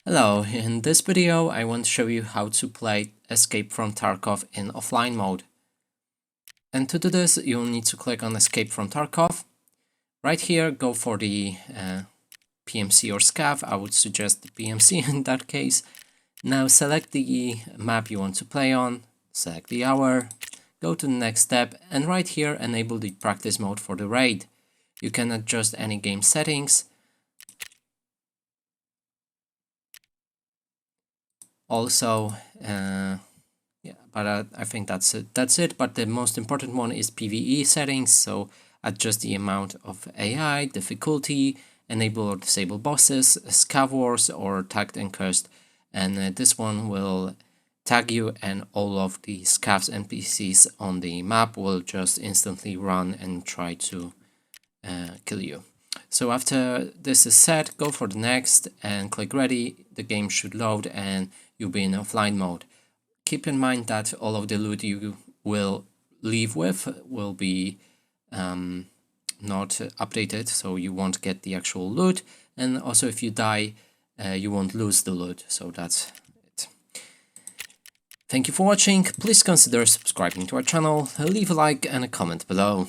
Hello, in this video I want to show you how to play Escape from Tarkov in offline mode. And to do this you'll need to click on Escape from Tarkov. Right here go for the PMC or SCAV. I would suggest the PMC in that case. Now select the map you want to play on, select the hour, go to the next step, and right here enable the practice mode for the raid. You can adjust any game settings. Also, I think that's it. But the most important one is PvE settings. So adjust the amount of AI, difficulty, enable or disable bosses, scav wars, or tagged and cursed. And this one will tag you, and all of the scavs NPCs on the map will just instantly run and try to kill you. So after this is set, go for the next and click ready. The game should load and you'll be in offline mode. Keep in mind that all of the loot you will leave with will be not updated, so you won't get the actual loot. And also if you die, you won't lose the loot, so that's it. Thank you for watching. Please consider subscribing to our channel, leave a like and a comment below.